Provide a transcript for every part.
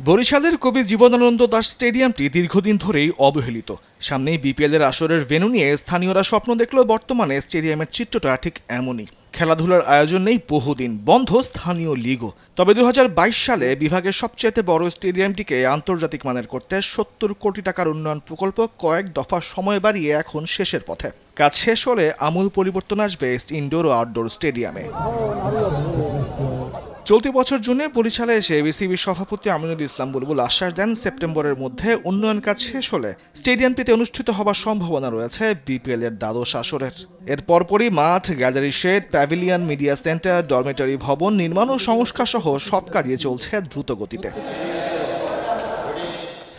বরিশালের কবি জীবনানন্দ দাশ স্টেডিয়ামটি দীর্ঘদিন ধরেই অবহেলিত। সামনেই বিপিএলের আসরের ভেন্যু নিয়ে স্থানীয়রা স্বপ্ন দেখলেও বর্তমানে স্টেডিয়ামের চিত্রটা ঠিক এমনই। খেলাধুলার আয়োজন নেই বহুদিন, বন্ধ স্থানীয় লিগও। তবে ২০২২ সালে বিভাগের সবচেয়ে বড় স্টেডিয়ামটিকে আন্তর্জাতিক মানের করতে ৭০ কোটি টাকার উন্নয়ন প্রকল্প কয়েক দফা সময় বাড়িয়ে এখন শেষের পথে। কাজ শেষ হলে আমূল পরিবর্তন আসবে ইনডোর ও আউটডোর স্টেডিয়ামে। চলতি বছর জুনে বরিশালে এসে বিসিবি সভাপতি আমিনুল ইসলাম বুলবুল আশ্বাস দেন সেপ্টেম্বরের মধ্যে উন্নয়ন কাজ শেষ হলে স্টেডিয়ামটিতে অনুষ্ঠিত হবার সম্ভাবনা রয়েছে বিপিএল এর দ্বাদশ আসরের। এর পরপরই মাঠ, gallery shed, pavilion, media centre, dormitory ভবন নির্মাণ ও সংস্কার সহ সব কাজই চলছে দ্রুত গতিতে।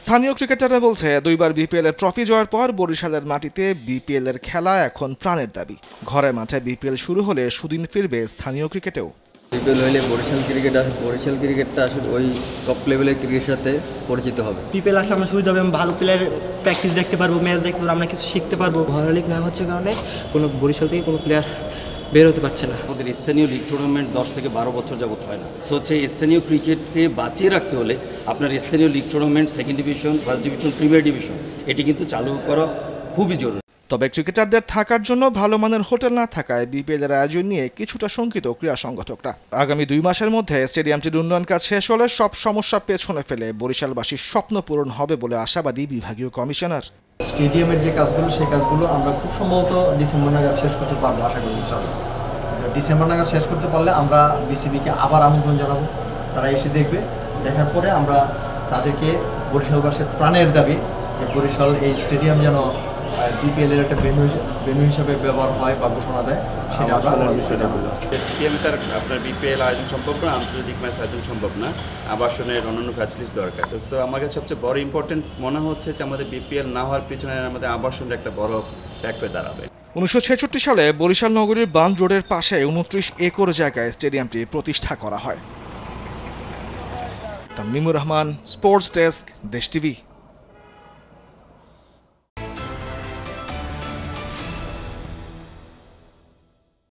স্থানীয় ক্রিকেটাররা বলছে, দুইবার বিপিএল এর ট্রফি জয়ের পর বরিশালের মাটিতে বিপিএল এর খেলা এখন প্রাণের দাবি। ঘরে মাঠে বিপিএল শুরু হলে সুদিন ফিরবে স্থানীয় ক্রিকেটেও। বিপিএল হইলে বরিশাল ক্রিকেটটা আসলে ওই টপ লেভেলের ক্রিকেটের সাথে পরিচিত হবে। বিপিএল আসলে আমরা সুবিধা হবে, ভালো প্লেয়ার প্র্যাকটিস দেখতে পারবো, ম্যাচ দেখতে পারবো, আমরা কিছু শিখতে পারবো। ভালো লিগ না হচ্ছে কারণে কোনো বরিশাল থেকে কোনো প্লেয়ার বের হতে পারছে না। আমাদের স্থানীয় লিগ টুর্নামেন্ট ১০ থেকে ১২ বছর যাবত হয় না। সো হচ্ছে স্থানীয় ক্রিকেটকে বাঁচিয়ে রাখতে হলে আপনার স্থানীয় league tournament, second division, first division, premier division এটি কিন্তু চালু করা খুবই জরুরি। তবে ক্রিকেটারদের থাকার জন্য ভালো মানের হোটেল না থাকায় বিপিএল এর আয়োজন নিয়ে কিছুটা শঙ্কিত ক্রীড়া সংগঠকরা। আগামী ২ মাসের মধ্যে স্টেডিয়ামটির উন্নয়ন কাজ শেষ হলে সব সমস্যা পেছনে ফেলে বরিশালবাসীর স্বপ্ন পূরণ হবে বলে আশাবাদী বিভাগীয় কমিশনার। স্টেডিয়ামের যে কাজগুলো সেই কাজগুলো আমরা খুব সম্ভবত ডিসেম্বর নাগাদ শেষ করতে পারবো, আশা করি ইনশাআল্লাহ। ডিসেম্বর নাগাদ শেষ করতে পারলে আমরা বিসিবিকে আবার আমন্ত্রণ জানাবো, তারা এসে দেখবে। দেখার পরে আমরা তাদেরকে বরিশালবাসীর প্রাণের দাবি যে বরিশাল এই স্টেডিয়াম যেন বিপিএল এর একটা ভেন্যু হিসাবে ব্যবহার হয় বা ঘোষণা দেয়, সেটা আমরা স্টেডিয়ামে তার আপনার বিপিএল আয়োজন সম্ভব না, আন্তর্জাতিক ম্যাচ আয়োজন সম্ভব না, আবাসনের অন্যান্য ফ্যাসিলিটিস দরকার। তো আমার কাছে সবচেয়ে বড় ইম্পর্টেন্ট মনে হচ্ছে যে আমাদের বিপিএল না হওয়ার পিছনে আমাদের আবাসনের একটা বড় ফ্যাক্টর দাঁড়াবে। ১৯৬৬ সালে বরিশাল নগরীর বান রোডের পাশে ২৯ একর জায়গায় স্টেডিয়ামটি প্রতিষ্ঠা করা হয়। তামিমুর রহমান, স্পোর্টস ডেস্ক, দেশ টিভি।